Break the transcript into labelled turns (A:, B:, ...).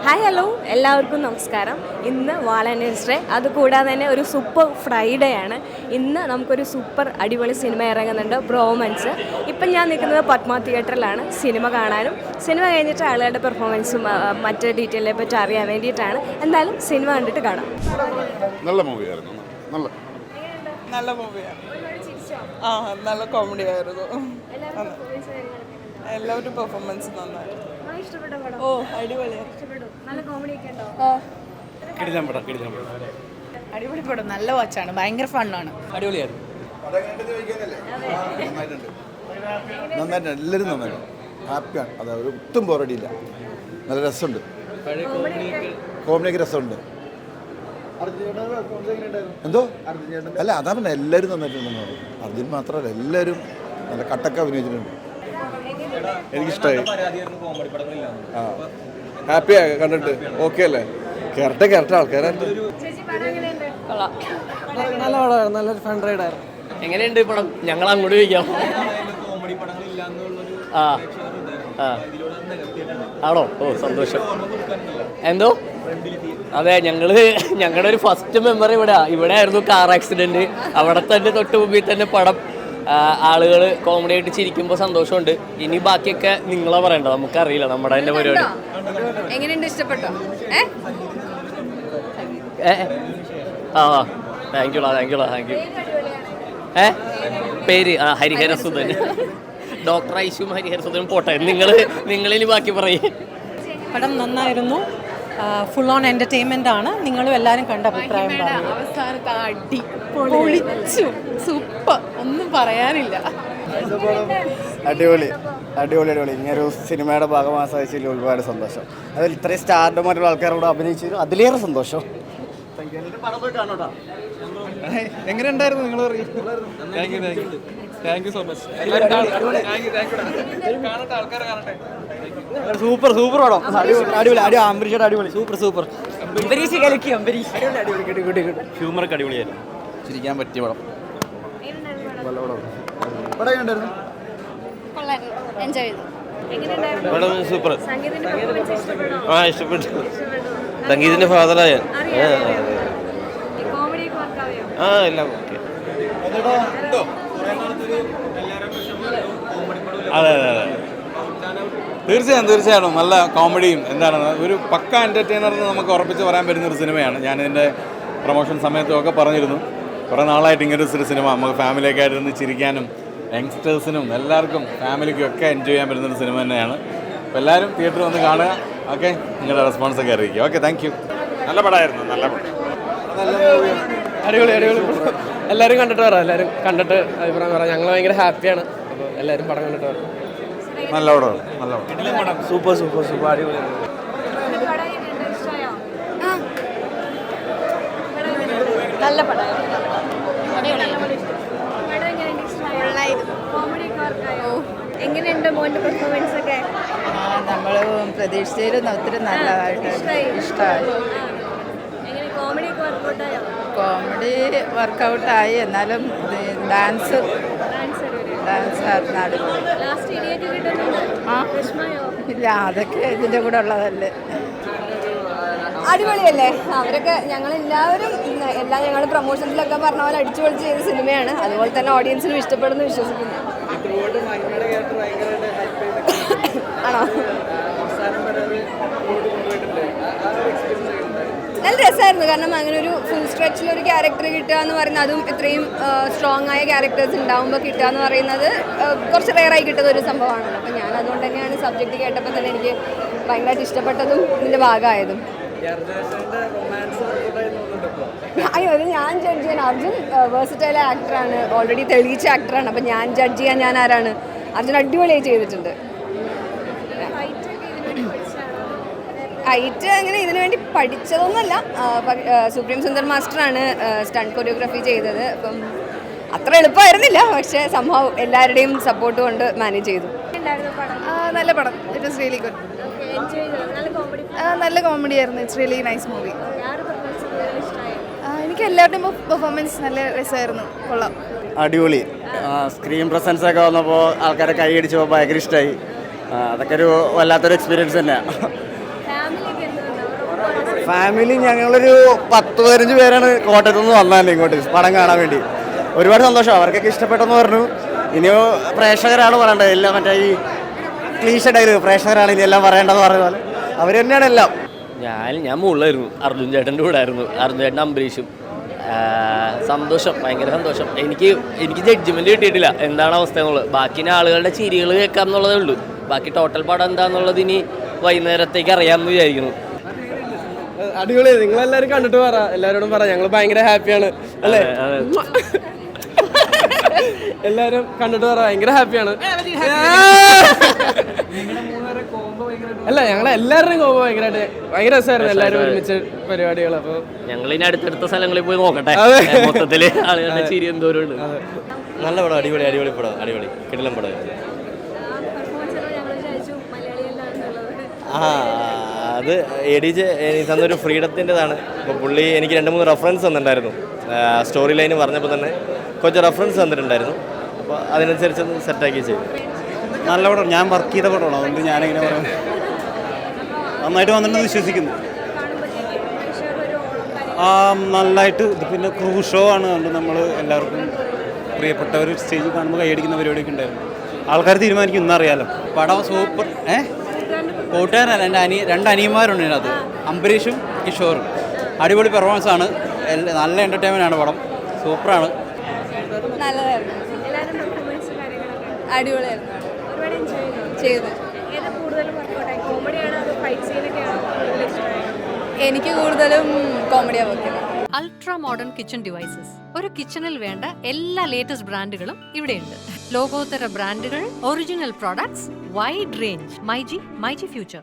A: Hi hello എല്ലാവർക്കും നമസ്കാരം. ഇന്ന് വാലന്റൈൻസ് ഡേ, അതുകൂടാതെ തന്നെ ഒരു സൂപ്പർ ഫ്രൈഡേ ആണ്. ഇന്ന് നമുക്കൊരു സൂപ്പർ അടിപൊളി സിനിമ ഇറങ്ങുന്നുണ്ട്, ബ്രോമൻസ്. ഇപ്പം ഞാൻ നിൽക്കുന്നത് പത്മ തിയേറ്ററിലാണ് സിനിമ കാണാനും സിനിമ കഴിഞ്ഞിട്ട് ആളുകളുടെ പെർഫോമൻസും മറ്റ് ഡീറ്റെയിലിനെ പറ്റി അറിയാൻ വേണ്ടിയിട്ടാണ്. എന്തായാലും സിനിമ കണ്ടിട്ട് കാണാം.
B: നല്ല മൂവിയായിരുന്നു.
C: നല്ല മൂവിയാണ്. ആ നല്ല കോമഡി ആയിരുന്നു. എല്ലാവരും പെർഫോമൻസ് നന്നായിരുന്നു. ഓ അടിപൊളിയായിരുന്നു.
D: അടിപൊളി പടം, നല്ല വാച്ചാണ്, ഭയങ്കര ഫണ്ണാണ്.
E: അടിപൊളിയായിരുന്നു.
B: നന്നായിട്ട് എല്ലാവരും നന്നായിട്ട് ഹാപ്പിയാണ്. അതായത് ഒട്ടും ബോറടിയില്ല. നല്ല രസമുണ്ട്, കോമഡിയൊക്കെ രസമുണ്ട്. എന്തോ അല്ല അതാ പറഞ്ഞ എല്ലാവരും നന്നായിട്ടുണ്ടെന്ന് പറഞ്ഞു. അർജുൻ മാത്രമല്ല, എല്ലാവരും നല്ല കട്ടക്ക അഭിനയിച്ചിട്ടുണ്ട്.
F: എനിക്കിഷ്ടമായി. ആ ഹാപ്പിയാണ് കണ്ടിട്ട്. ഓക്കെ അല്ലേ? കറക്റ്റ് ആൾക്കാരായിട്ട്.
E: നല്ല പടമായിരുന്നു, നല്ലൊരു ഫൺ റൈഡായിരുന്നു. എങ്ങനെയുണ്ട് പടം? ഞങ്ങൾ അങ്ങോട്ട് ചോദിക്കാം. ആ ആ ആണോ? ഓ സന്തോഷം. എന്തോ അതെ, ഞങ്ങളുടെ ഒരു ഫസ്റ്റ് മെമ്മറി ഇവിടെ ആയിരുന്നു കാർ ആക്സിഡന്റ്. അവിടെ തന്നെ തൊട്ട് മുമ്പിൽ തന്നെ പടം. ആളുകൾ കോമഡി ആയിട്ട് ചിരിക്കുമ്പോൾ സന്തോഷമുണ്ട്. ഇനി ബാക്കിയൊക്കെ നിങ്ങളാ പറയണ്ടത്, നമുക്കറിയില്ല നമ്മുടെ തന്നെ പരിപാടി.
A: എങ്ങനെയുണ്ട്, ഇഷ്ടപ്പെട്ടോ?
E: ആ താങ്ക് യു. പേര് ഹരിഹരസുധൻ. ഡോക്ടർ ഐശും ഹരിഹരസുധനും പോട്ടെ. നിങ്ങളിനി ബാക്കി പറയേ.
D: പടം നന്നായിരുന്നു, ഫുൾ ഓൺ എൻ്റർടൈൻമെൻ്റ് ആണ്. നിങ്ങളും എല്ലാവരും കണ്ട അഭിപ്രായം പറയൂ.
C: അവസാനത്തെ അടി പൊളിച്ചു, സൂപ്പർ, ഒന്നും പറയാനില്ല.
G: അടിപൊളി ഇങ്ങനൊരു സിനിമയുടെ ഭാഗമാകാൻ സാധിച്ചതിൽ ഒരുപാട് സന്തോഷം. അതിൽ ഇത്രയും സ്റ്റാർഡുമായിട്ടുള്ള ആൾക്കാരോട് അഭിനയിച്ചതിൽ അതിലേറെ സന്തോഷം.
F: എങ്ങനെ ഉണ്ടായിരുന്നു നിങ്ങൾ? Thank you so much.
G: Super പടം, അടിപൊളി. അംബരീഷയുടെ അടിപൊളി, സൂപ്പർ. അംബരീഷ് കലക്കി, ഹ്യൂമറൊക്കെ അടിപൊളിയായിരുന്നു. ചിരിക്കാൻ പറ്റിയ പടം.
A: എൻജോയ് ചെയ്തു.
E: സൂപ്പർ.
A: സംഗീതത്തിന്റെ
E: ആ ഇഷ്ടപ്പെട്ടു. സംഗീതത്തിന്റെ ഫാദറായ ആ എല്ലാം ഓക്കെ.
F: അതെ തീർച്ചയായും നല്ല കോമഡിയും എന്താണ് ഒരു പക്ക എൻ്റർടൈനറിന് നമുക്ക് ഉറപ്പിച്ച് പറയാൻ പറ്റുന്നൊരു സിനിമയാണ്. ഞാനിതിൻ്റെ പ്രൊമോഷൻ സമയത്തും ഒക്കെ പറഞ്ഞിരുന്നു, കുറേ നാളായിട്ട് ഇങ്ങനൊരു സിനിമ നമുക്ക് ഫാമിലിയൊക്കെ ആയിട്ടിരുന്ന് ചിരിക്കാനും യങ്സ്റ്റേഴ്സിനും എല്ലാവർക്കും ഫാമിലിക്കും ഒക്കെ എൻജോയ് ചെയ്യാൻ പറ്റുന്നൊരു സിനിമ തന്നെയാണ്. അപ്പോൾ എല്ലാവരും തിയേറ്ററിൽ വന്ന് കാണുക. ഓക്കെ, നിങ്ങളുടെ റെസ്പോൺസൊക്കെ അറിയിക്കുക. Okay, thank you.
B: നല്ല പടമായിരുന്നു. നല്ല പടം.
E: അടിപൊളി. എല്ലാവരും കണ്ടിട്ട് പറയാം. എല്ലാവരും കണ്ടിട്ട് അഭിപ്രായം പറയാം. ഞങ്ങൾ ഭയങ്കര ഹാപ്പിയാണ്. അപ്പോൾ എല്ലാവരും പടം കണ്ടിട്ട് പറയാം.
B: നല്ല പടം.
G: സൂപ്പർ അടിപൊളി.
A: നല്ല പടം. എങ്ങനെയുണ്ട് മോന്റെ പെർഫോമൻസ് ഒക്കെ?
C: നമ്മൾ പ്രതീക്ഷിച്ചതിലും ഒത്തിരി നല്ലതായിട്ട് ഇഷ്ടമായി. കോമഡി വർക്കൗട്ടായി, എന്നാലും ഡാൻസ് ഇല്ല, അതൊക്കെ ഇതിൻ്റെ കൂടെ ഉള്ളതല്ലേ.
A: അടിപൊളിയല്ലേ? അവരൊക്കെ ഞങ്ങളെല്ലാവരും ഞങ്ങൾ പ്രൊമോഷൻസിലൊക്കെ പറഞ്ഞ പോലെ അടിച്ചു പൊളിച്ച് ചെയ്ത സിനിമയാണ്. അതുപോലെ തന്നെ ഓഡിയൻസിനും ഇഷ്ടപ്പെടുന്നു വിശ്വസിക്കുന്നു. ആണോ? നല്ല രസമായിരുന്നു. കാരണം അങ്ങനെ ഒരു ഫുൾ സ്ട്രെച്ചിലൊരു ക്യാരക്ടർ കിട്ടുക എന്ന് പറയുന്നത്, അതും ഇത്രയും സ്ട്രോങ് ആയ ക്യാരക്ടേഴ്സ് ഉണ്ടാകുമ്പോൾ കിട്ടുക എന്ന് പറയുന്നത് കുറച്ച് റെയറായി കിട്ടുന്ന ഒരു സംഭവമാണല്ലോ. അപ്പോൾ ഞാൻ അതുകൊണ്ട് തന്നെയാണ് സബ്ജക്റ്റ് കേട്ടപ്പോൾ തന്നെ എനിക്ക് ഭയങ്കരമായിട്ട് ഇഷ്ടപ്പെട്ടതും ഇതിൻ്റെ ഭാഗമായതും. അയ്യോ, അത് ഞാൻ ജഡ്ജ് ചെയ്യാൻ. അർജുൻ വേഴ്സറ്റൈൽ ആക്ടറാണ്, ഓൾറെഡി തെളിയിച്ച ആക്ടറാണ്. അപ്പം ഞാൻ ജഡ്ജ് ചെയ്യാൻ ഞാൻ ആരാണ്? അർജുൻ അടിപൊളിയായി ചെയ്തിട്ടുണ്ട്. ഹൈറ്റ് അങ്ങനെ ഇതിനു വേണ്ടി പഠിച്ചതൊന്നുമല്ല. സുപ്രീം സുന്ദർ മാസ്റ്ററാണ് സ്റ്റണ്ട് കൊറിയോഗ്രാഫി ചെയ്തത്. അപ്പം അത്ര എളുപ്പമായിരുന്നില്ല, പക്ഷേ സംഭവം എല്ലാവരുടെയും സപ്പോർട്ട് കൊണ്ട് മാനേജ് ചെയ്തു.
C: നല്ല പടം. It was really good. നല്ല കോമഡി ആയിരുന്നു. It's really nice movie. എനിക്ക് എല്ലാവരുടെയും പെർഫോമൻസ് നല്ല രസമായിരുന്നു. കൊള്ളാം.
G: അടിപൊളി. സ്ക്രീൻ പ്രസൻസ് ഒക്കെ വന്നപ്പോൾ ആൾക്കാരെ കൈയടിച്ചപ്പോൾ ഭയങ്കര ഇഷ്ടമായി. അതൊക്കെ ഒരു വല്ലാത്തൊരു എക്സ്പീരിയൻസ് തന്നെയാണ്. ഫാമിലി ഞങ്ങളൊരു 10-15 പേരാണ് കോട്ടയത്തു നിന്ന് വന്നതല്ലേ ഇങ്ങോട്ട് പടം കാണാൻ വേണ്ടി. ഒരുപാട് സന്തോഷം, അവർക്കൊക്കെ ഇഷ്ടപ്പെട്ടെന്ന് പറഞ്ഞു. ഇനിയോ പ്രേക്ഷകരാണ് പറയേണ്ടത്, എല്ലാം മറ്റേ ഈ ക്ലീഷ ഡയലോഗ് പ്രേക്ഷകരാണ് ഇനി എല്ലാം പറയേണ്ടതെന്ന് പറഞ്ഞ പോലെ അവർ തന്നെയാണ് എല്ലാം.
E: ഞാൻ മുകളിലായിരുന്നു, അർജുൻ ചേട്ടൻ്റെ കൂടെ ആയിരുന്നു, അർജുൻ ചേട്ടൻ അംബരീഷും. സന്തോഷം, ഭയങ്കര സന്തോഷം. എനിക്ക് ജഡ്ജ്മെന്റ് കിട്ടിയിട്ടില്ല എന്താണ് അവസ്ഥ എന്നുള്ളത്. ബാക്കി ആളുകളുടെ ചിരികൾ കേൾക്കാം എന്നുള്ളതേ ഉള്ളൂ. ബാക്കി ടോട്ടൽ പടം എന്താന്നുള്ളത് ഇനി വൈകുന്നേരത്തേക്ക് അറിയാമെന്ന് വിചാരിക്കുന്നു.
H: അടിപൊളി, നിങ്ങളെല്ലാവരും കണ്ടിട്ട് പറ, എല്ലാവരോടും പറ, ഞങ്ങൾ ഭയങ്കര ഹാപ്പിയാണ് അല്ലേ? എല്ലാവരും കണ്ടിട്ട് പറ, ഭയങ്കര ഹാപ്പിയാണ്. അല്ല, ഞങ്ങൾ എല്ലാവരുടെയും കോമ്പോ ഭയങ്കര രസമായിരുന്നു. എല്ലാവരും ഒരുമിച്ച് പരിപാടികൾ. അപ്പോൾ
E: ഞങ്ങൾ ഇനി അടുത്തടുത്ത സ്ഥലങ്ങളിൽ പോയി നോക്കട്ടെ മൊത്തത്തില് ആളുകളുടെ ചിരി എന്തോരം ഉണ്ട്.
G: നല്ല പടം, അടിപൊളി അടിപൊളി പടം, അടിപൊളി കിടിലം പടം. അത് ADJ തന്നൊരു ഫ്രീഡത്തിൻ്റെതാണ്. അപ്പോൾ പുള്ളി എനിക്ക് 2-3 റെഫറൻസ് തന്നിട്ടുണ്ടായിരുന്നു. സ്റ്റോറി ലൈന് പറഞ്ഞപ്പോൾ തന്നെ കുറച്ച് റെഫറൻസ് തന്നിട്ടുണ്ടായിരുന്നു. അപ്പോൾ അതിനനുസരിച്ച് സെറ്റാക്കി ചെയ്തു. നല്ല പടം, ഞാൻ വർക്ക് ചെയ്ത പടമാണ്, അതുകൊണ്ട് ഞാനിങ്ങനെ പറയാം നന്നായിട്ട് വന്നിട്ടുണ്ടെന്ന് വിശ്വസിക്കുന്നു. നല്ലതായിട്ട് ഇത് പിന്നെ ക്രൂ ഷോ ആണ്, അതുകൊണ്ട് നമ്മൾ എല്ലാവർക്കും പ്രിയപ്പെട്ടവർ സ്റ്റേജിൽ കാണുമ്പോൾ കൈയടിക്കുന്ന പരിപാടിയൊക്കെ ഉണ്ടായിരുന്നു. ആൾക്കാർ തീരുമാനിക്കും, ഇന്നറിയാലോ. പടം സൂപ്പർ. കൂട്ടുകാരല്ല, രണ്ട് അനിയന്മാരുണ്ട് ഇതിനകത്ത്, അംബരീഷും കിഷോറും. അടിപൊളി പെർഫോമൻസ് ആണ്, നല്ല എൻ്റർടൈൻമെൻ്റ് ആണ് പടം, സൂപ്പറാണ്.
C: നല്ലതായിരുന്നു, അടിപൊളിയായിരുന്നു, ചെയ്തു. എനിക്ക് കൂടുതലും കോമഡിയാണ് വെക്കുന്നത്.
I: Ultra modern kitchen devices. ഒരു കിച്ചണിൽ വേണ്ട എല്ലാ ലേറ്റസ്റ്റ് ബ്രാൻഡുകളും ഇവിടെയുണ്ട്. ലോകോത്തര ബ്രാൻഡുകൾ, original products, wide range. MyG future.